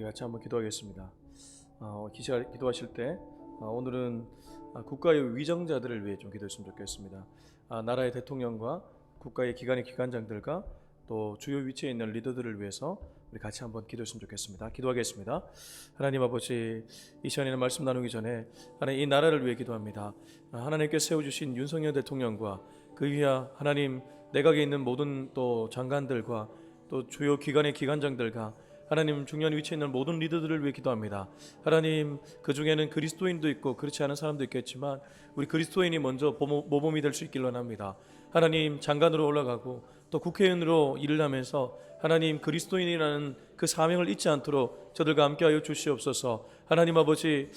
같이 한번 기도하겠습니다. 기도하실 때 오늘은 국가의 위정자들을 위해 좀 기도했으면 좋겠습니다. 나라의 대통령과 국가의 기관의 기관장들과 또 주요 위치에 있는 리더들을 위해서 우리 같이 한번 기도했으면 좋겠습니다. 기도하겠습니다. 하나님 아버지, 이 시간에는 말씀 나누기 전에 하나님 이 나라를 위해 기도합니다. 하나님께 세워주신 윤석열 대통령과 그 위하 하나님 내각에 있는 모든 또 장관들과 또 주요 기관의 기관장들과 하나님 중요한 위치에 있는 모든 리더들을 위해 기도합니다. 하나님 그 중에는 그리스도인도 있고 그렇지 않은 사람도 있겠지만 우리 그리스도인이 먼저 모범이 될 수 있길 원합니다. 하나님 장관으로 올라가고 또 국회의원으로 일을 하면서 하나님 그리스도인이라는 그 사명을 잊지 않도록 저들과 함께하여 주시옵소서. 하나님 아버지,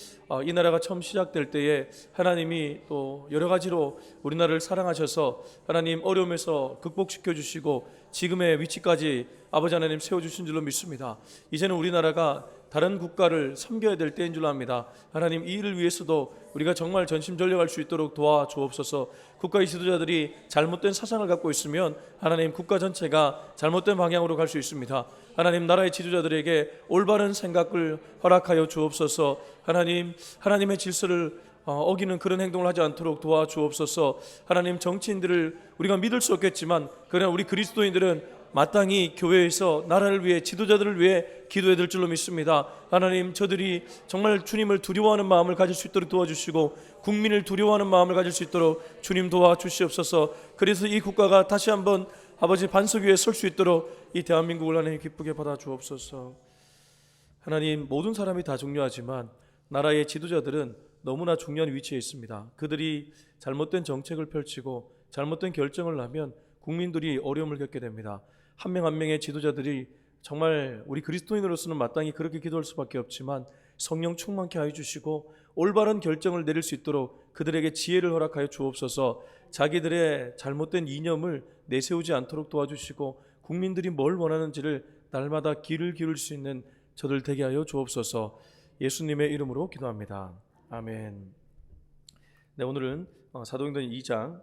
이 나라가 처음 시작될 때에 하나님이 또 여러 가지로 우리나라를 사랑하셔서 하나님 어려움에서 극복시켜 주시고 지금의 위치까지 아버지 하나님 세워주신 줄로 믿습니다. 이제는 우리나라가 다른 국가를 섬겨야 될 때인 줄 압니다. 하나님 이 일을 위해서도 우리가 정말 전심전력할 수 있도록 도와주옵소서. 국가의 지도자들이 잘못된 사상을 갖고 있으면 하나님 국가 전체가 잘못된 방향으로 갈 수 있습니다. 하나님 나라의 지도자들에게 올바른 생각을 허락하여 주옵소서. 하나님의 질서를 어기는 그런 행동을 하지 않도록 도와주옵소서. 하나님 정치인들을 우리가 믿을 수 없겠지만 그러나 우리 그리스도인들은 마땅히 교회에서 나라를 위해 지도자들을 위해 기도해야 될 줄로 믿습니다. 하나님 저들이 정말 주님을 두려워하는 마음을 가질 수 있도록 도와주시고 국민을 두려워하는 마음을 가질 수 있도록 주님 도와주시옵소서. 그래서 이 국가가 다시 한번 아버지 반석 위에 설 수 있도록 이 대한민국을 하나님 기쁘게 받아주옵소서. 하나님 모든 사람이 다 중요하지만 나라의 지도자들은 너무나 중요한 위치에 있습니다. 그들이 잘못된 정책을 펼치고 잘못된 결정을 하면 국민들이 어려움을 겪게 됩니다. 한 명 한 명의 지도자들이 정말 우리 그리스도인으로서는 마땅히 그렇게 기도할 수밖에 없지만 성령 충만케 하여 주시고 올바른 결정을 내릴 수 있도록 그들에게 지혜를 허락하여 주옵소서. 자기들의 잘못된 이념을 내세우지 않도록 도와주시고 국민들이 뭘 원하는지를 날마다 귀를 기울일 수 있는 저들 되게 하여 주옵소서. 예수님의 이름으로 기도합니다. 아멘. 네, 오늘은 사도행전 2장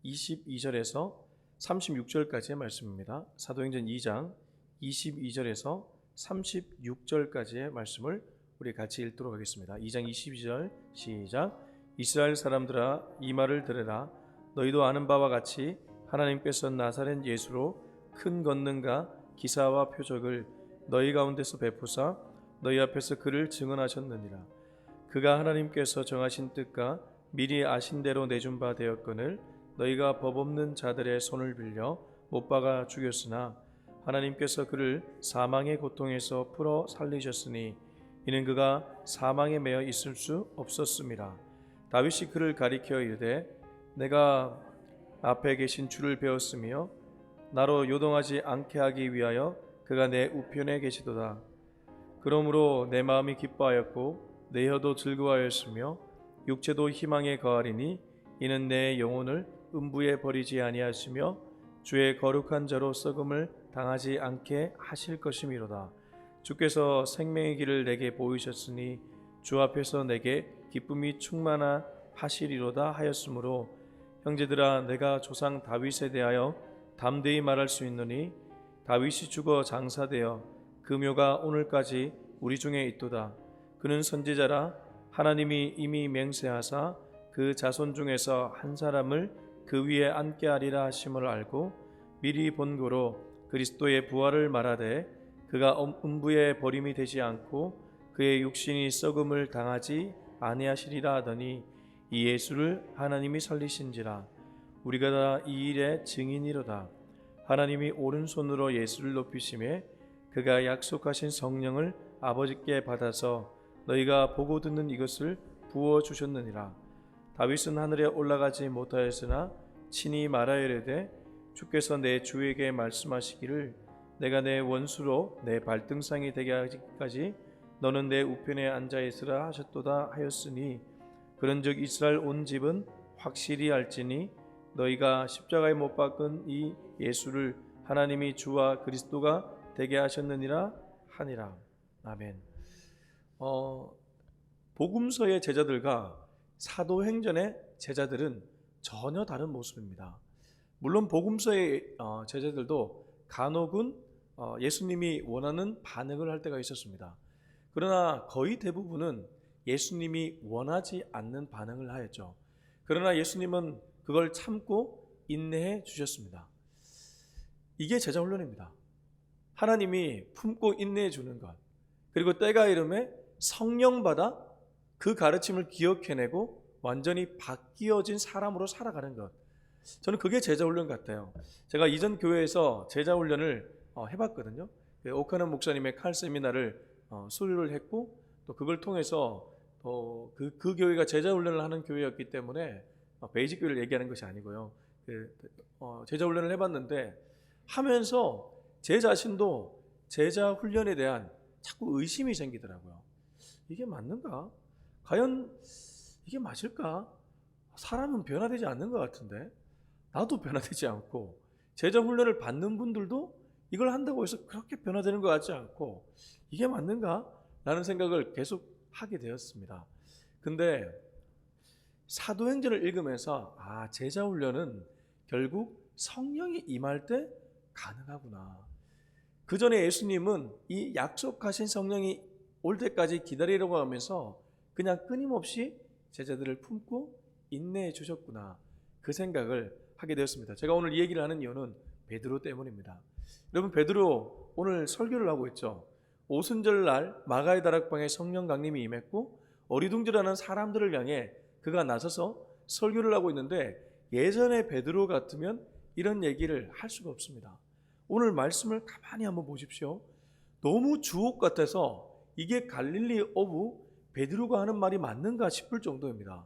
22절에서 36절까지의 말씀입니다. 사도행전 2장 22절에서 36절까지의 말씀을 우리 같이 읽도록 하겠습니다. 2장 22절 시작. 이스라엘 사람들아 이 말을 들으라. 너희도 아는 바와 같이 하나님께서 나사렛 예수로 큰 권능과 기사와 표적을 너희 가운데서 베푸사 너희 앞에서 그를 증언하셨느니라. 그가 하나님께서 정하신 뜻과 미리 아신 대로 내준 바 되었거늘 너희가 법 없는 자들의 손을 빌려 못 박아 죽였으나 하나님께서 그를 사망의 고통에서 풀어 살리셨으니 이는 그가 사망에 매여 있을 수 없었음이라. 다윗이 그를 가리켜 이르되 내가 앞에 계신 주를 배웠으며 나로 요동하지 않게 하기 위하여 그가 내 우편에 계시도다. 그러므로 내 마음이 기뻐하였고 내 혀도 즐거워하였으며 육체도 희망에 거하리니 이는 내 영혼을 음부에 버리지 아니하시며 주의 거룩한 자로 썩음을 당하지 않게 하실 것이미로다. 주께서 생명의 길을 내게 보이셨으니 주 앞에서 내게 기쁨이 충만하시리로다 하였으므로 형제들아 내가 조상 다윗에 대하여 담대히 말할 수 있노니 다윗이 죽어 장사되어 그 묘가 오늘까지 우리 중에 있도다. 그는 선지자라 하나님이 이미 맹세하사 그 자손 중에서 한 사람을 그 위에 앉게 하리라 하심을 알고 미리 본고로 그리스도의 부활을 말하되 그가 음부에 버림이 되지 않고 그의 육신이 썩음을 당하지 아니하시리라 하더니 이 예수를 하나님이 살리신지라. 우리가 다 이 일의 증인이로다. 하나님이 오른손으로 예수를 높이심에 그가 약속하신 성령을 아버지께 받아서 너희가 보고 듣는 이것을 부어주셨느니라. 다윗은 하늘에 올라가지 못하였으나 친히 말하이르되 주께서 내 주에게 말씀하시기를 내가 내 원수로 내 발등상이 되게 하기까지 너는 내 우편에 앉아 있으라 하셨도다 하였으니 그런즉 이스라엘 온 집은 확실히 알지니 너희가 십자가에 못 박은 이 예수를 하나님이 주와 그리스도가 되게 하셨느니라 하니라. 아멘. 복음서의 제자들과 사도행전의 제자들은 전혀 다른 모습입니다. 물론 복음서의 제자들도 간혹은 예수님이 원하는 반응을 할 때가 있었습니다. 그러나 거의 대부분은 예수님이 원하지 않는 반응을 하였죠. 그러나 예수님은 그걸 참고 인내해 주셨습니다. 이게 제자훈련입니다. 하나님이 품고 인내해 주는 것, 그리고 때가 이름에 성령 받아 그 가르침을 기억해내고 완전히 바뀌어진 사람으로 살아가는 것, 저는 그게 제자훈련 같아요. 제가 이전 교회에서 제자훈련을 해봤거든요. 오카는 목사님의 칼 세미나를 수료를 했고, 또 그걸 통해서 그 교회가 제자훈련을 하는 교회였기 때문에 베이직 교회를 얘기하는 것이 아니고요. 제자훈련을 해봤는데 하면서 제 자신도 제자훈련에 대한 자꾸 의심이 생기더라고요. 이게 맞는가? 과연 이게 맞을까? 사람은 변화되지 않는 것 같은데, 나도 변화되지 않고 제자훈련을 받는 분들도 이걸 한다고 해서 그렇게 변화되는 것 같지 않고, 이게 맞는가? 라는 생각을 계속 하게 되었습니다. 근데 사도행전을 읽으면서 제자훈련은 결국 성령이 임할 때 가능하구나. 그 전에 예수님은 이 약속하신 성령이 올 때까지 기다리려고 하면서 그냥 끊임없이 제자들을 품고 인내해 주셨구나, 그 생각을 하게 되었습니다. 제가 오늘 이 얘기를 하는 이유는 베드로 때문입니다. 여러분, 베드로 오늘 설교를 하고 있죠. 오순절날 마가의 다락방에 성령 강림이 임했고 어리둥절하는 사람들을 향해 그가 나서서 설교를 하고 있는데, 예전에 베드로 같으면 이런 얘기를 할 수가 없습니다. 오늘 말씀을 가만히 한번 보십시오. 너무 주옥 같아서 이게 갈릴리 오브 베드로가 하는 말이 맞는가 싶을 정도입니다.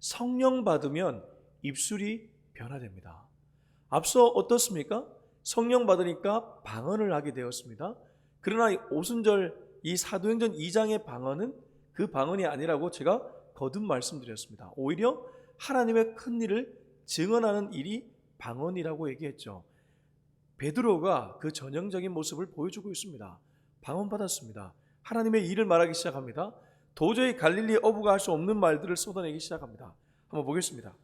성령 받으면 입술이 변화됩니다. 앞서 어떻습니까? 성령 받으니까 방언을 하게 되었습니다. 그러나 오순절 이 사도행전 2장의 방언은 그 방언이 아니라고 제가 거듭 말씀드렸습니다. 오히려 하나님의 큰 일을 증언하는 일이 방언이라고 얘기했죠. 베드로가 그 전형적인 모습을 보여주고 있습니다. 방언 받았습니다. 하나님의 일을 말하기 시작합니다. 도저히 갈릴리 어부가 할 수 없는 말들을 쏟아내기 시작합니다. 한번 보겠습니다.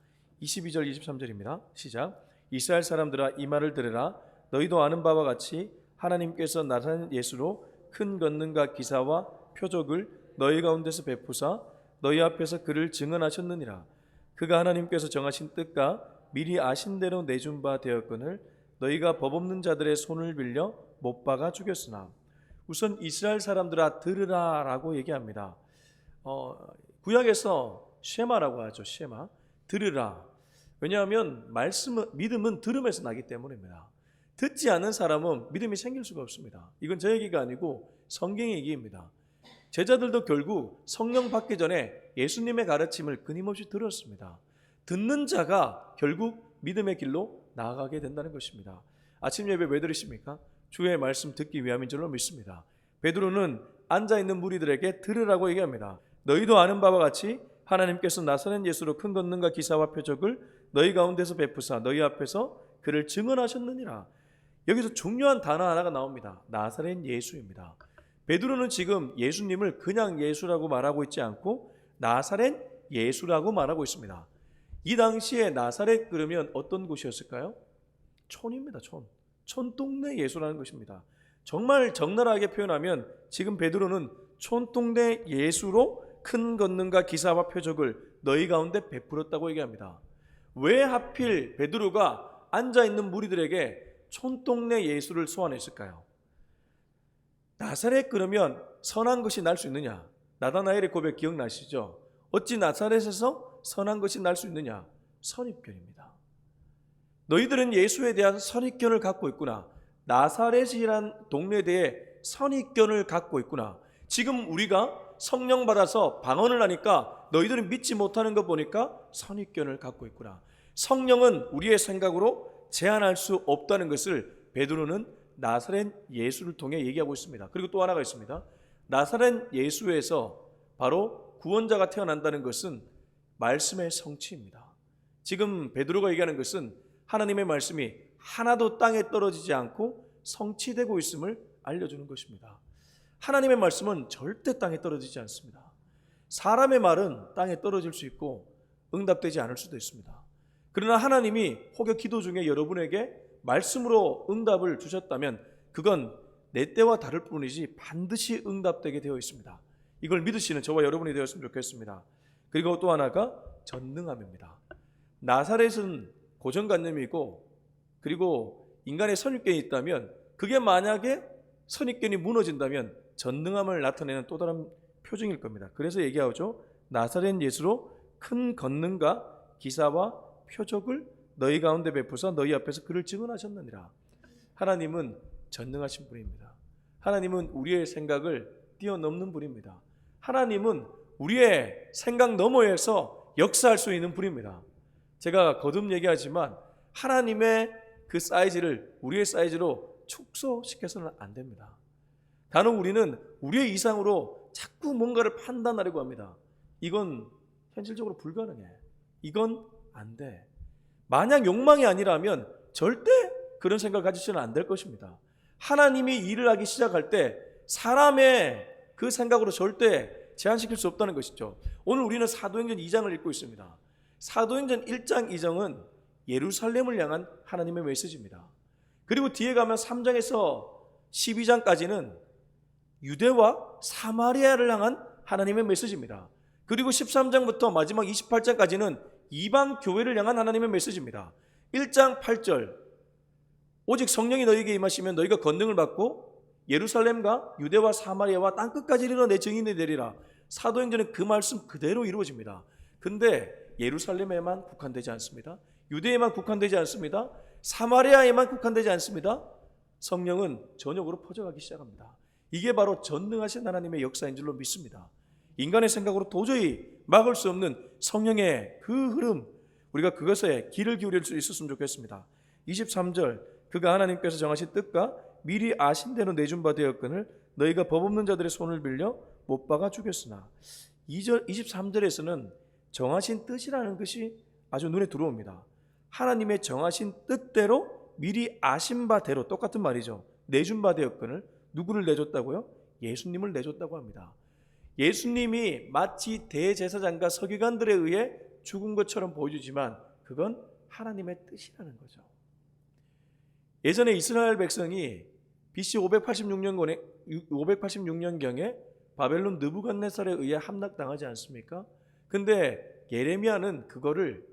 22절 23절입니다. 시작. 이스라엘 사람들아, 이 말을 들으라. 너희도 아는 바와 같이 하나님께서 나사렛 예수로 큰 권능과 기사와 표적을 너희 가운데서 베푸사 너희 앞에서 그를 증언하셨느니라. 그가 하나님께서 정하신 뜻과 미리 아신 대로 내준 바 되었거늘 너희가 법 없는 자들의 손을 빌려 못 박아 죽였으나. 우선 이스라엘 사람들아 들으라 라고 얘기합니다. 구약에서 쉐마라고 하죠. 쉐마, 들으라. 왜냐하면 믿음은 들음에서 나기 때문입니다. 듣지 않는 사람은 믿음이 생길 수가 없습니다. 이건 제 얘기가 아니고 성경의 얘기입니다. 제자들도 결국 성령 받기 전에 예수님의 가르침을 끊임없이 들었습니다. 듣는 자가 결국 믿음의 길로 나아가게 된다는 것입니다. 아침 예배 왜 들으십니까? 주의 말씀 듣기 위함인 줄로 믿습니다. 베드로는 앉아있는 무리들에게 들으라고 얘기합니다. 너희도 아는 바와 같이 하나님께서 나사렛 예수로 큰 권능과 기사와 표적을 너희 가운데서 베푸사 너희 앞에서 그를 증언하셨느니라. 여기서 중요한 단어 하나가 나옵니다. 나사렛 예수입니다. 베드로는 지금 예수님을 그냥 예수라고 말하고 있지 않고 나사렛 예수라고 말하고 있습니다. 이 당시에 나사렛 그러면 어떤 곳이었을까요? 촌입니다. 촌동네 예수라는 것입니다. 정말 적나라하게 표현하면 지금 베드로는 촌동네 예수로 큰 권능과 기사와 표적을 너희 가운데 베풀었다고 얘기합니다. 왜 하필 베드로가 앉아있는 무리들에게 촌동네 예수를 소환했을까요? 나사렛 그러면 선한 것이 날 수 있느냐? 나다나엘의 고백 기억나시죠? 어찌 나사렛에서 선한 것이 날 수 있느냐? 선입견입니다. 너희들은 예수에 대한 선입견을 갖고 있구나. 나사렛이란 동네에 대해 선입견을 갖고 있구나. 지금 우리가 성령 받아서 방언을 하니까 너희들은 믿지 못하는 거 보니까 선입견을 갖고 있구나. 성령은 우리의 생각으로 제한할 수 없다는 것을 베드로는 나사렛 예수를 통해 얘기하고 있습니다. 그리고 또 하나가 있습니다. 나사렛 예수에서 바로 구원자가 태어난다는 것은 말씀의 성취입니다. 지금 베드로가 얘기하는 것은 하나님의 말씀이 하나도 땅에 떨어지지 않고 성취되고 있음을 알려주는 것입니다. 하나님의 말씀은 절대 땅에 떨어지지 않습니다. 사람의 말은 땅에 떨어질 수 있고 응답되지 않을 수도 있습니다. 그러나 하나님이 혹여 기도 중에 여러분에게 말씀으로 응답을 주셨다면 그건 내 때와 다를 뿐이지 반드시 응답되게 되어 있습니다. 이걸 믿으시는 저와 여러분이 되었으면 좋겠습니다. 그리고 또 하나가 전능함입니다. 나사렛은 고정관념이고, 그리고 인간의 선입견이 있다면, 그게 만약에 선입견이 무너진다면 전능함을 나타내는 또 다른 표징일 겁니다. 그래서 얘기하죠. 나사렛 예수로 큰 권능과 기사와 표적을 너희 가운데 베푸사 너희 앞에서 그를 증언하셨느니라. 하나님은 전능하신 분입니다. 하나님은 우리의 생각을 뛰어넘는 분입니다. 하나님은 우리의 생각 너머에서 역사할 수 있는 분입니다. 제가 거듭 얘기하지만 하나님의 그 사이즈를 우리의 사이즈로 축소시켜서는 안 됩니다. 단지 우리는 우리의 이상으로 자꾸 뭔가를 판단하려고 합니다. 이건 현실적으로 불가능해. 이건 안 돼. 만약 욕망이 아니라면 절대 그런 생각을 가지시면 안 될 것입니다. 하나님이 일을 하기 시작할 때 사람의 그 생각으로 절대 제한시킬 수 없다는 것이죠. 오늘 우리는 사도행전 2장을 읽고 있습니다. 사도행전 1장 2장은 예루살렘을 향한 하나님의 메시지입니다. 그리고 뒤에 가면 3장에서 12장까지는 유대와 사마리아를 향한 하나님의 메시지입니다. 그리고 13장부터 마지막 28장까지는 이방 교회를 향한 하나님의 메시지입니다. 1장 8절 오직 성령이 너희에게 임하시면 너희가 권능을 받고 예루살렘과 유대와 사마리아와 땅끝까지 이르러 내 증인이 되리라. 사도행전은 그 말씀 그대로 이루어집니다. 근데 예루살렘에만 국한되지 않습니다. 유대에만 국한되지 않습니다. 사마리아에만 국한되지 않습니다. 성령은 전역으로 퍼져가기 시작합니다. 이게 바로 전능하신 하나님의 역사인 줄로 믿습니다. 인간의 생각으로 도저히 막을 수 없는 성령의 그 흐름, 우리가 그것에 귀를 기울일 수 있었으면 좋겠습니다. 23절 그가 하나님께서 정하신 뜻과 미리 아신 대로 내준 바 되었거늘 너희가 법 없는 자들의 손을 빌려 못 박아 죽였으나. 23절에서는 정하신 뜻이라는 것이 아주 눈에 들어옵니다. 하나님의 정하신 뜻대로 미리 아신 바대로, 똑같은 말이죠. 내준 바 되었거늘 누구를 내줬다고요? 예수님을 내줬다고 합니다. 예수님이 마치 대제사장과 서기관들에 의해 죽은 것처럼 보여주지만 그건 하나님의 뜻이라는 거죠. 예전에 이스라엘 백성이 BC 586년경에 바벨론 느부갓네살에 의해 함락당하지 않습니까? 근데 예레미야는 그거를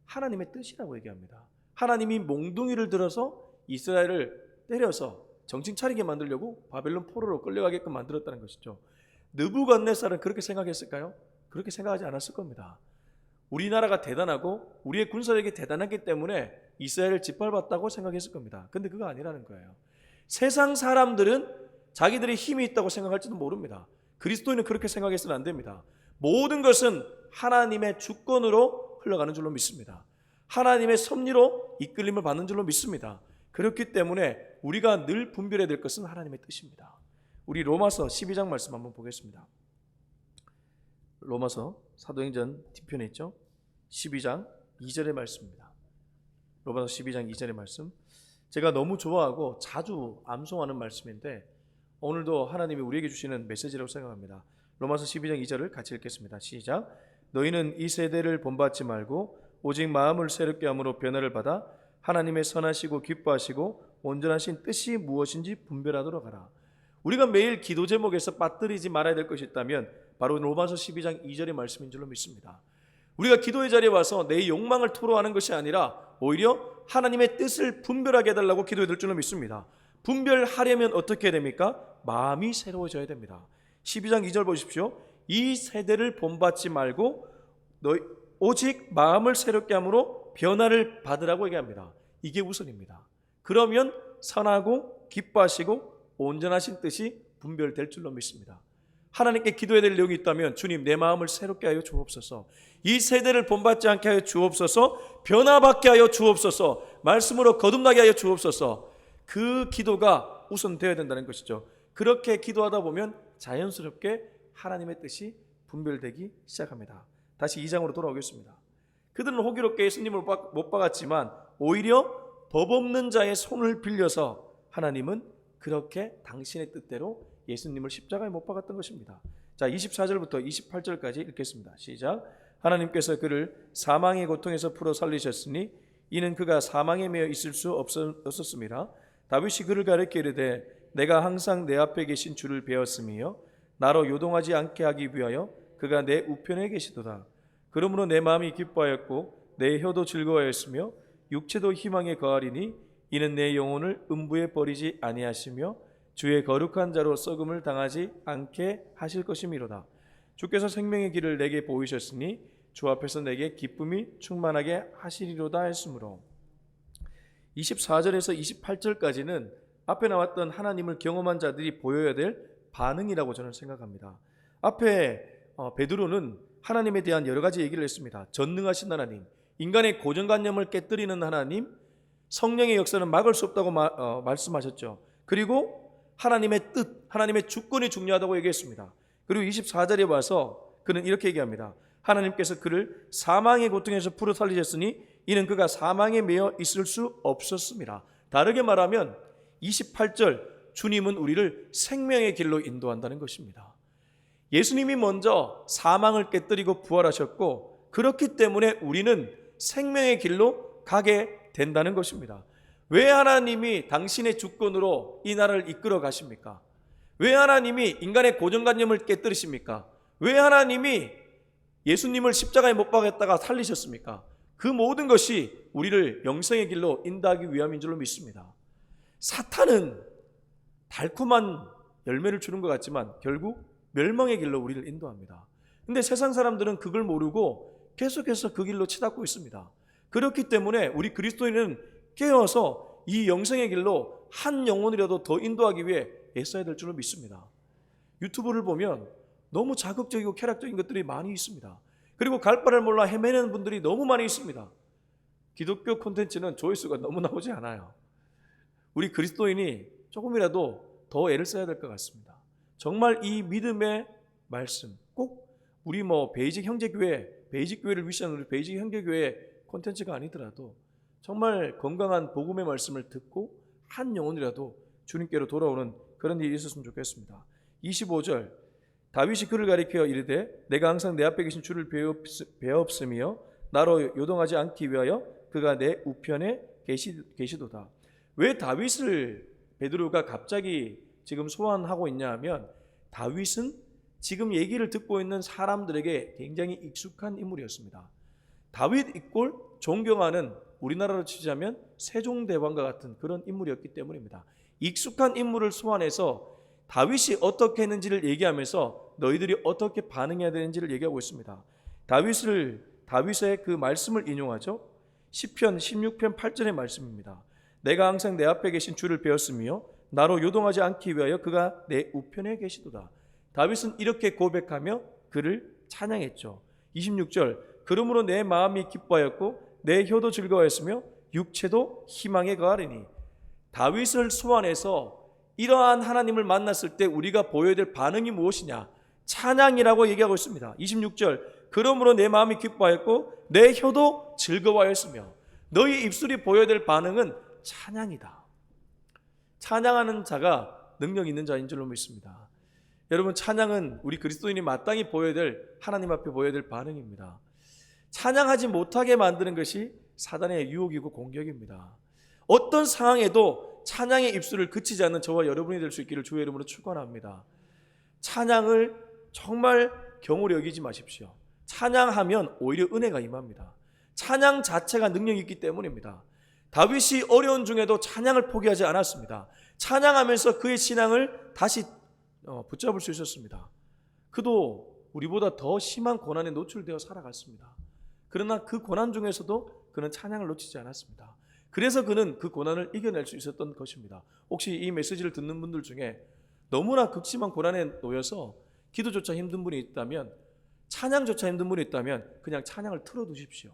하나님의 뜻이라고 얘기합니다. 하나님이 몽둥이를 들어서 이스라엘을 때려서 정신 차리게 만들려고 바벨론 포로로 끌려가게끔 만들었다는 것이죠. 느부갓네살은 그렇게 생각했을까요? 그렇게 생각하지 않았을 겁니다. 우리나라가 대단하고 우리의 군사력이 대단하기 때문에 이스라엘을 짓밟았다고 생각했을 겁니다. 근데 그거 아니라는 거예요. 세상 사람들은 자기들의 힘이 있다고 생각할지도 모릅니다. 그리스도인은 그렇게 생각해서는 안 됩니다. 모든 것은 하나님의 주권으로 흘러가는 줄로 믿습니다. 하나님의 섭리로 이끌림을 받는 줄로 믿습니다. 그렇기 때문에 우리가 늘 분별해야 될 것은 하나님의 뜻입니다. 우리 로마서 12장 말씀 한번 보겠습니다. 로마서 사도행전 뒤편에 있죠. 12장 2절의 말씀입니다. 로마서 12장 2절의 말씀, 제가 너무 좋아하고 자주 암송하는 말씀인데 오늘도 하나님이 우리에게 주시는 메시지라고 생각합니다. 로마서 12장 2절을 같이 읽겠습니다. 시작. 너희는 이 세대를 본받지 말고 오직 마음을 새롭게 함으로 변화를 받아 하나님의 선하시고 기뻐하시고 온전하신 뜻이 무엇인지 분별하도록 하라. 우리가 매일 기도 제목에서 빠뜨리지 말아야 될 것이 있다면 바로 로마서 12장 2절의 말씀인 줄로 믿습니다. 우리가 기도의 자리에 와서 내 욕망을 토로하는 것이 아니라 오히려 하나님의 뜻을 분별하게 해달라고 기도해야 될 줄로 믿습니다. 분별하려면 어떻게 해야 됩니까? 마음이 새로워져야 됩니다. 12장 2절 보십시오. 이 세대를 본받지 말고 너희 오직 마음을 새롭게 함으로 변화를 받으라고 얘기합니다. 이게 우선입니다. 그러면 선하고 기뻐하시고 온전하신 뜻이 분별될 줄로 믿습니다. 하나님께 기도해야 될 내용이 있다면 주님 내 마음을 새롭게 하여 주옵소서, 이 세대를 본받지 않게 하여 주옵소서, 변화받게 하여 주옵소서, 말씀으로 거듭나게 하여 주옵소서, 그 기도가 우선 되어야 된다는 것이죠. 그렇게 기도하다 보면 자연스럽게 하나님의 뜻이 분별되기 시작합니다. 다시 2장으로 돌아오겠습니다. 그들은 호기롭게 예수님을 못 박았지만 오히려 법 없는 자의 손을 빌려서 하나님은 그렇게 당신의 뜻대로 예수님을 십자가에 못 박았던 것입니다. 자, 24절부터 28절까지 읽겠습니다. 시작. 하나님께서 그를 사망의 고통에서 풀어 살리셨으니 이는 그가 사망에 매여 있을 수 없었음이라. 다윗이 그를 가르쳐 이르되 내가 항상 내 앞에 계신 주를 배웠으며 나로 요동하지 않게 하기 위하여 그가 내 우편에 계시도다. 그러므로 내 마음이 기뻐하였고 내 혀도 즐거워하였으며 육체도 희망에 거하리니 이는 내 영혼을 음부에 버리지 아니하시며 주의 거룩한 자로 썩음을 당하지 않게 하실 것이미로다. 주께서 생명의 길을 내게 보이셨으니 주 앞에서 내게 기쁨이 충만하게 하시리로다 했으므로 24절에서 28절까지는 앞에 나왔던 하나님을 경험한 자들이 보여야 될 반응이라고 저는 생각합니다. 앞에 베드로는 하나님에 대한 여러 가지 얘기를 했습니다. 전능하신 하나님, 인간의 고정관념을 깨뜨리는 하나님, 성령의 역사는 막을 수 없다고 말씀하셨죠. 그리고 하나님의 뜻, 하나님의 주권이 중요하다고 얘기했습니다. 그리고 24절에 와서 그는 이렇게 얘기합니다. 하나님께서 그를 사망의 고통에서 풀어 살리셨으니 이는 그가 사망에 매여 있을 수 없었습니다. 다르게 말하면 28절, 주님은 우리를 생명의 길로 인도한다는 것입니다. 예수님이 먼저 사망을 깨뜨리고 부활하셨고 그렇기 때문에 우리는 생명의 길로 가게 된다는 것입니다. 왜 하나님이 당신의 주권으로 이 나라를 이끌어 가십니까? 왜 하나님이 인간의 고정관념을 깨뜨리십니까? 왜 하나님이 예수님을 십자가에 못 박았다가 살리셨습니까? 그 모든 것이 우리를 영생의 길로 인도하기 위함인 줄로 믿습니다. 사탄은 달콤한 열매를 주는 것 같지만 결국 멸망의 길로 우리를 인도합니다. 근데 세상 사람들은 그걸 모르고 계속해서 그 길로 치닫고 있습니다. 그렇기 때문에 우리 그리스도인은 깨어서 이 영생의 길로 한 영혼이라도 더 인도하기 위해 애써야 될 줄로 믿습니다. 유튜브를 보면 너무 자극적이고 쾌락적인 것들이 많이 있습니다. 그리고 갈 바를 몰라 헤매는 분들이 너무 많이 있습니다. 기독교 콘텐츠는 조회수가 너무 나오지 않아요. 우리 그리스도인이 조금이라도 더 애를 써야 될 것 같습니다. 정말 이 믿음의 말씀, 꼭 우리 베이직 형제교회, 베이직 교회를 위시하는 우리 베이직 형제교회 콘텐츠가 아니더라도 정말 건강한 복음의 말씀을 듣고 한 영혼이라도 주님께로 돌아오는 그런 일이 있었으면 좋겠습니다. 25절, 다윗이 그를 가리켜 이르되 내가 항상 내 앞에 계신 주를 배옵으며 나로 요동하지 않기 위하여 그가 내 우편에 계시도다. 왜 다윗을 베드로가 갑자기 지금 소환하고 있냐 하면 다윗은 지금 얘기를 듣고 있는 사람들에게 굉장히 익숙한 인물이었습니다. 다윗 이꼴 존경하는, 우리나라로 치자면 세종대왕과 같은 그런 인물이었기 때문입니다. 익숙한 인물을 소환해서 다윗이 어떻게 했는지를 얘기하면서 너희들이 어떻게 반응해야 되는지를 얘기하고 있습니다. 다윗의 그 말씀을 인용하죠. 시편 16편 8절의 말씀입니다. 내가 항상 내 앞에 계신 주를 배웠으며 나로 요동하지 않기 위하여 그가 내 우편에 계시도다. 다윗은 이렇게 고백하며 그를 찬양했죠. 26절, 그러므로 내 마음이 기뻐하였고 내 혀도 즐거워했으며 육체도 희망에 거하리니. 다윗을 소환해서 이러한 하나님을 만났을 때 우리가 보여야 될 반응이 무엇이냐? 찬양이라고 얘기하고 있습니다. 26절, 그러므로 내 마음이 기뻐하였고 내 혀도 즐거워하였으며. 너희 입술이 보여야 될 반응은 찬양이다. 찬양하는 자가 능력 있는 자인 줄로 믿습니다. 여러분, 찬양은 우리 그리스도인이 마땅히 보여야 될, 하나님 앞에 보여야 될 반응입니다. 찬양하지 못하게 만드는 것이 사단의 유혹이고 공격입니다. 어떤 상황에도 찬양의 입술을 그치지 않는 저와 여러분이 될 수 있기를 주의 이름으로 축원합니다. 찬양을 정말 경홀히 여기지 마십시오. 찬양하면 오히려 은혜가 임합니다. 찬양 자체가 능력이 있기 때문입니다. 다윗이 어려운 중에도 찬양을 포기하지 않았습니다. 찬양하면서 그의 신앙을 다시 붙잡을 수 있었습니다. 그도 우리보다 더 심한 고난에 노출되어 살아갔습니다. 그러나 그 고난 중에서도 그는 찬양을 놓치지 않았습니다. 그래서 그는 그 고난을 이겨낼 수 있었던 것입니다. 혹시 이 메시지를 듣는 분들 중에 너무나 극심한 고난에 놓여서 기도조차 힘든 분이 있다면, 찬양조차 힘든 분이 있다면 그냥 찬양을 틀어두십시오.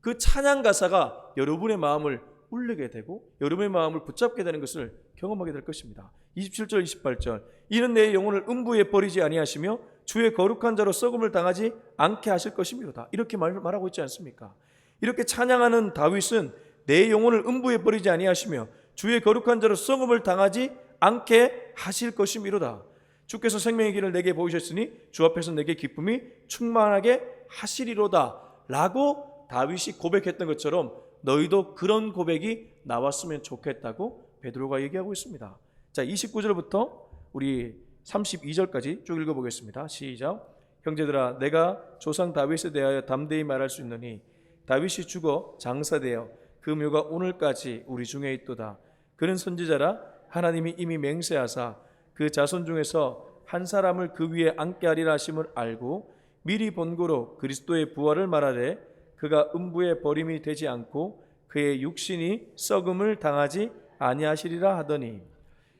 그 찬양 가사가 여러분의 마음을 울리게 되고 여러분의 마음을 붙잡게 되는 것을 경험하게 될 것입니다. 27절 28절, 이는 내 영혼을 음부에 버리지 아니하시며 주의 거룩한 자로 썩음을 당하지 않게 하실 것이미로다. 이렇게 말하고 있지 않습니까? 이렇게 찬양하는 다윗은 내 영혼을 음부에 버리지 아니하시며 주의 거룩한 자로 썩음을 당하지 않게 하실 것이미로다. 주께서 생명의 길을 내게 보이셨으니 주 앞에서 내게 기쁨이 충만하게 하시리로다 라고 다윗이 고백했던 것처럼 너희도 그런 고백이 나왔으면 좋겠다고 베드로가 얘기하고 있습니다. 자, 29절부터 우리 32절까지 쭉 읽어보겠습니다. 시작. 형제들아, 내가 조상 다윗에 대하여 담대히 말할 수 있느니 다윗이 죽어 장사되어 그 묘가 오늘까지 우리 중에 있도다. 그는 선지자라 하나님이 이미 맹세하사 그 자손 중에서 한 사람을 그 위에 앉게 하리라 하심을 알고 미리 본고로 그리스도의 부활을 말하되 그가 음부에 버림이 되지 않고 그의 육신이 썩음을 당하지 아니하시리라 하더니.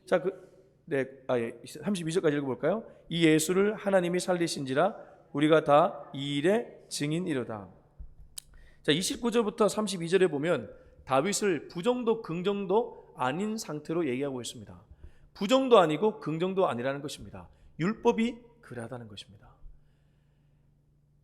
자, 32절까지 읽어볼까요? 이 예수를 하나님이 살리신지라 우리가 다 이 일의 증인이로다. 자, 29절부터 32절에 보면 다윗을 부정도 긍정도 아닌 상태로 얘기하고 있습니다. 부정도 아니고 긍정도 아니라는 것입니다. 율법이 그러하다는 것입니다.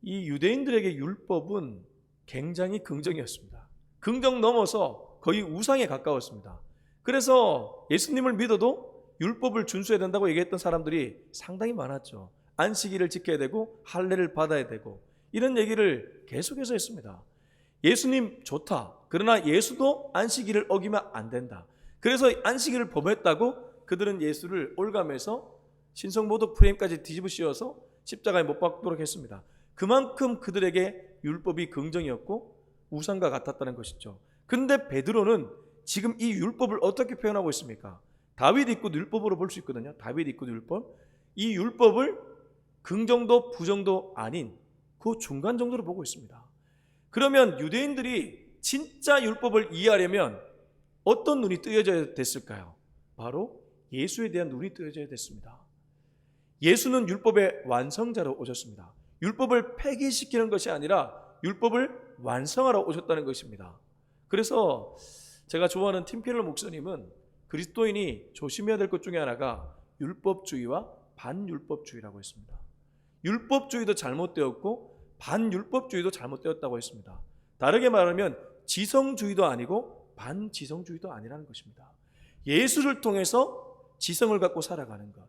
이 유대인들에게 율법은 굉장히 긍정이었습니다. 긍정 넘어서 거의 우상에 가까웠습니다. 그래서 예수님을 믿어도 율법을 준수해야 된다고 얘기했던 사람들이 상당히 많았죠. 안식일을 지켜야 되고 할례를 받아야 되고 이런 얘기를 계속해서 했습니다. 예수님 좋다. 그러나 예수도 안식일을 어기면 안 된다. 그래서 안식일을 범했다고 그들은 예수를 올가매서 신성모독 프레임까지 뒤집어 씌워서 십자가에 못 박도록 했습니다. 그만큼 그들에게 율법이 긍정이었고 우상과 같았다는 것이죠. 근데 베드로는 지금 이 율법을 어떻게 표현하고 있습니까? 다윗 있고 율법으로 볼 수 있거든요. 다윗 있고 율법. 이 율법을 긍정도 부정도 아닌 그 중간 정도로 보고 있습니다. 그러면 유대인들이 진짜 율법을 이해하려면 어떤 눈이 뜨여져야 됐을까요? 바로 예수에 대한 눈이 뜨여져야 됐습니다. 예수는 율법의 완성자로 오셨습니다. 율법을 폐기시키는 것이 아니라 율법을 완성하러 오셨다는 것입니다. 그래서 제가 좋아하는 팀피럴 목사님은 그리스도인이 조심해야 될 것 중에 하나가 율법주의와 반율법주의라고 했습니다. 율법주의도 잘못되었고 반율법주의도 잘못되었다고 했습니다. 다르게 말하면 지성주의도 아니고 반지성주의도 아니라는 것입니다. 예수를 통해서 지성을 갖고 살아가는 것,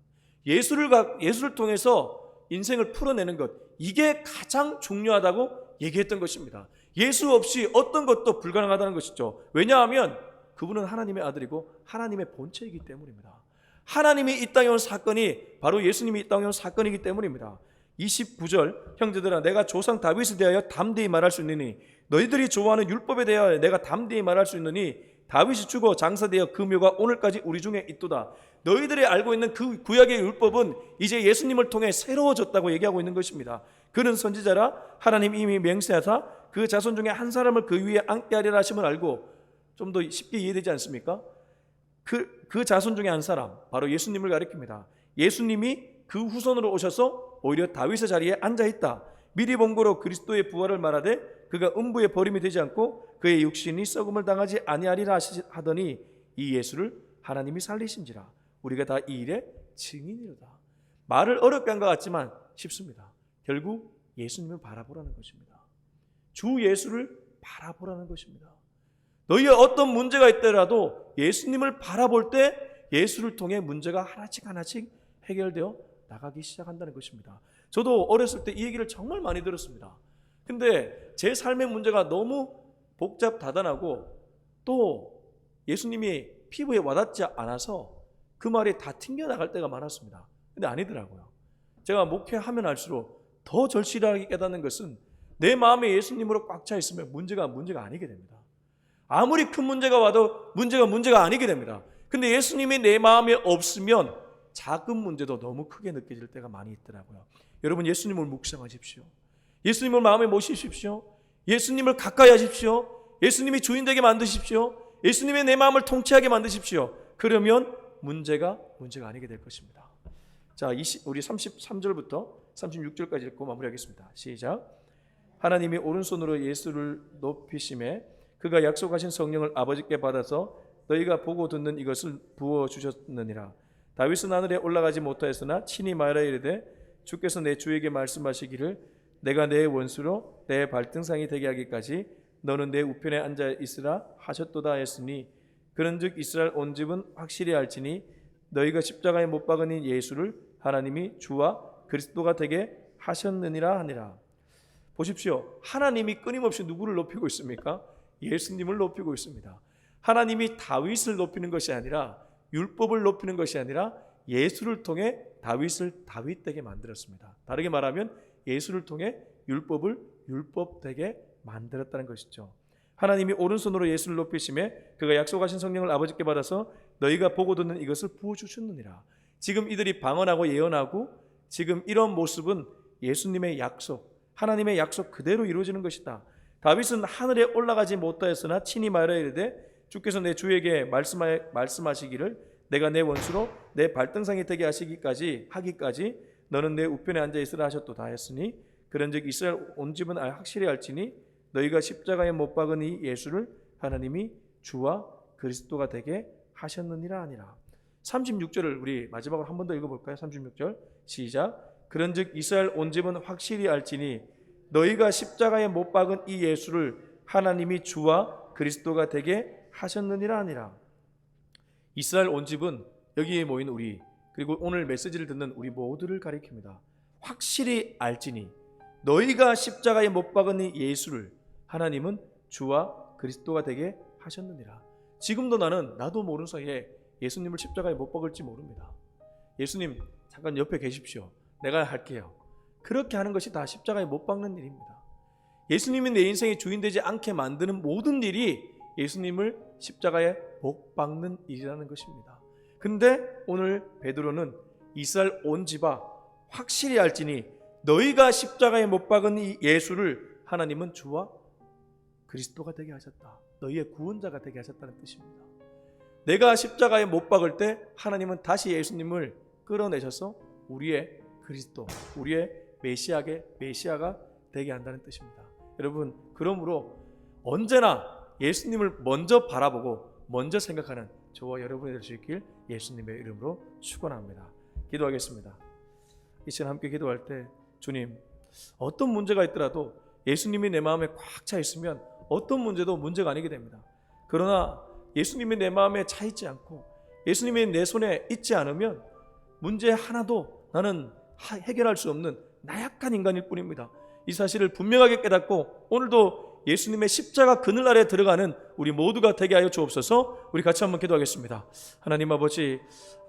예수를 통해서 인생을 풀어내는 것, 이게 가장 중요하다고 얘기했던 것입니다. 예수 없이 어떤 것도 불가능하다는 것이죠. 왜냐하면 그분은 하나님의 아들이고 하나님의 본체이기 때문입니다. 하나님이 이 땅에 온 사건이 바로 예수님이 이 땅에 온 사건이기 때문입니다. 29절 형제들아 내가 조상 다윗에 대하여 담대히 말할 수 있느니 너희들이 좋아하는 율법에 대하여 내가 담대히 말할 수 있느니 다윗이 죽어 장사되어 그 묘가 오늘까지 우리 중에 있도다. 너희들이 알고 있는 그 구약의 율법은 이제 예수님을 통해 새로워졌다고 얘기하고 있는 것입니다. 그는 선지자라 하나님 이미 맹세하사 그 자손 중에 한 사람을 그 위에 앉게 하리라 하심을 알고, 좀 더 쉽게 이해되지 않습니까? 그 자손 중에 한 사람, 바로 예수님을 가리킵니다. 예수님이 그 후손으로 오셔서 오히려 다윗의 자리에 앉아있다. 미리 본고로 그리스도의 부활을 말하되 그가 음부에 버림이 되지 않고 그의 육신이 썩음을 당하지 아니하리라 하더니 이 예수를 하나님이 살리신지라 우리가 다 이 일의 증인이로다. 말을 어렵게 한 것 같지만 쉽습니다. 결국 예수님을 바라보라는 것입니다. 주 예수를 바라보라는 것입니다. 너희의 어떤 문제가 있더라도 예수님을 바라볼 때 예수를 통해 문제가 하나씩 하나씩 해결되어 나가기 시작한다는 것입니다. 저도 어렸을 때 이 얘기를 정말 많이 들었습니다. 근데 제 삶의 문제가 너무 복잡다단하고 또 예수님이 피부에 와닿지 않아서 그 말이 다 튕겨나갈 때가 많았습니다. 근데 아니더라고요. 제가 목회하면 할수록 더 절실하게 깨닫는 것은 내 마음에 예수님으로 꽉 차 있으면 문제가 아니게 됩니다. 아무리 큰 문제가 와도 문제가 아니게 됩니다. 근데 예수님이 내 마음에 없으면 작은 문제도 너무 크게 느껴질 때가 많이 있더라고요. 여러분, 예수님을 묵상하십시오. 예수님을 마음에 모시십시오. 예수님을 가까이 하십시오. 예수님이 주인 되게 만드십시오. 예수님의 내 마음을 통치하게 만드십시오. 그러면 문제가 아니게 될 것입니다. 자, 우리 33절부터 36절까지 읽고 마무리하겠습니다. 시작. 하나님이 오른손으로 예수를 높이심에 그가 약속하신 성령을 아버지께 받아서 너희가 보고 듣는 이것을 부어주셨느니라. 다윗은 하늘에 올라가지 못하였으나 친히 말하여 이르되 주께서 내 주에게 말씀하시기를 내가 내 원수로 내 발등상이 되게 하기까지 너는 내 우편에 앉아 있으라 하셨도다 했으니 그런즉 이스라엘 온 집은 확실히 알지니 너희가 십자가에 못 박은 예수를 하나님이 주와 그리스도가 되게 하셨느니라 하니라. 보십시오. 하나님이 끊임없이 누구를 높이고 있습니까? 예수님을 높이고 있습니다. 하나님이 다윗을 높이는 것이 아니라 율법을 높이는 것이 아니라 예수를 통해 다윗을 다윗되게 만들었습니다. 다르게 말하면 예수를 통해 율법을 율법되게 만들었다는 것이죠. 하나님이 오른손으로 예수를 높이심에 그가 약속하신 성령을 아버지께 받아서 너희가 보고 듣는 이것을 부어주셨느니라. 지금 이들이 방언하고 예언하고 지금 이런 모습은 예수님의 약속, 하나님의 약속 그대로 이루어지는 것이다. 다윗은 하늘에 올라가지 못하였으나 친히 말하여 이르되 주께서 내 주에게 말씀하시기를 내가 내 원수로 내 발등상이 되게 하기까지 너는 내 우편에 앉아 있으라 하셨도다 했으니 그런즉 이스라엘 온 집은 확실히 알지니 너희가 십자가에 못 박은 이 예수를 하나님이 주와 그리스도가 되게 하셨느니라 하니라. 36절을 우리 마지막으로 한 번 더 읽어볼까요? 36절 시작. 그런즉 이스라엘 온 집은 확실히 알지니 너희가 십자가에 못 박은 이 예수를 하나님이 주와 그리스도가 되게 하셨느니라 하니라. 이스라엘 온 집은 여기에 모인 우리, 그리고 오늘 메시지를 듣는 우리 모두를 가리킵니다. 확실히 알지니 너희가 십자가에 못 박은 이 예수를 하나님은 주와 그리스도가 되게 하셨느니라. 지금도 나도 모르는 사이에 예수님을 십자가에 못 박을지 모릅니다. 예수님 잠깐 옆에 계십시오. 내가 할게요. 그렇게 하는 것이 다 십자가에 못 박는 일입니다. 예수님이 내 인생의 주인 되지 않게 만드는 모든 일이 예수님을 십자가에 못 박는 일이라는 것입니다. 근데 오늘 베드로는 이스라엘 온 집아 확실히 알지니 너희가 십자가에 못 박은 이 예수를 하나님은 주와 그리스도가 되게 하셨다. 너희의 구원자가 되게 하셨다는 뜻입니다. 내가 십자가에 못 박을 때 하나님은 다시 예수님을 끌어내셔서 우리의 그리스도, 우리의 메시아가 되게 한다는 뜻입니다. 여러분, 그러므로 언제나 예수님을 먼저 바라보고 먼저 생각하는 저와 여러분이 될 수 있길 예수님의 이름으로 축원합니다. 기도하겠습니다. 이 시간 함께 기도할 때 주님, 어떤 문제가 있더라도 예수님이 내 마음에 꽉 차 있으면 어떤 문제도 문제가 아니게 됩니다. 그러나 예수님이 내 마음에 차 있지 않고 예수님이 내 손에 있지 않으면 문제 하나도 나는 해결할 수 없는 나약한 인간일 뿐입니다. 이 사실을 분명하게 깨닫고 오늘도 예수님의 십자가 그늘 아래 들어가는 우리 모두가 되게 하여 주옵소서. 우리 같이 한번 기도하겠습니다. 하나님 아버지,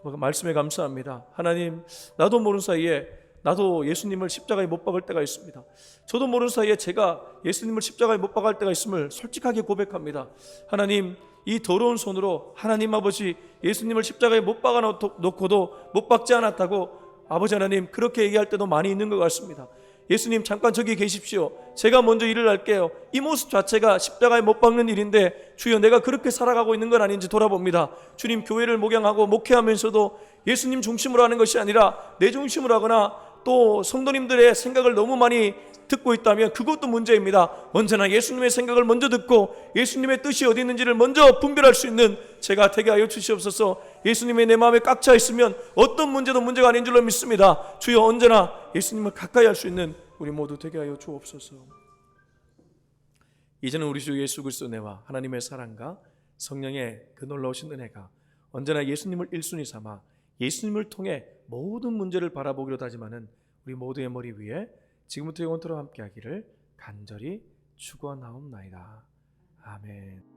말씀에 감사합니다. 하나님, 나도 모르는 사이에 나도 예수님을 십자가에 못 박을 때가 있습니다. 저도 모르는 사이에 제가 예수님을 십자가에 못 박을 때가 있음을 솔직하게 고백합니다. 하나님, 이 더러운 손으로 하나님 아버지 예수님을 십자가에 못 박아 놓고도 못 박지 않았다고 아버지 하나님 그렇게 얘기할 때도 많이 있는 것 같습니다. 예수님 잠깐 저기 계십시오. 제가 먼저 일을 할게요. 이 모습 자체가 십자가에 못 박는 일인데 주여 내가 그렇게 살아가고 있는 건 아닌지 돌아봅니다. 주님, 교회를 목양하고 목회하면서도 예수님 중심으로 하는 것이 아니라 내 중심으로 하거나 또 성도님들의 생각을 너무 많이 듣고 있다면 그것도 문제입니다. 언제나 예수님의 생각을 먼저 듣고 예수님의 뜻이 어디 있는지를 먼저 분별할 수 있는 제가 되게 하여 주시옵소서. 예수님의 내 마음에 꽉 차 있으면 어떤 문제도 문제가 아닌 줄로 믿습니다. 주여 언제나 예수님을 가까이 할 수 있는 우리 모두 되게 하여 주옵소서. 이제는 우리 주 예수 그리스도 은혜와 하나님의 사랑과 성령의 그 놀라우신 은혜가 언제나 예수님을 1순위 삼아 예수님을 통해 모든 문제를 바라보기로 다짐하는 우리 모두의 머리 위에 지금부터 영원토록 함께하기를 간절히 축원하옵나이다. 아멘.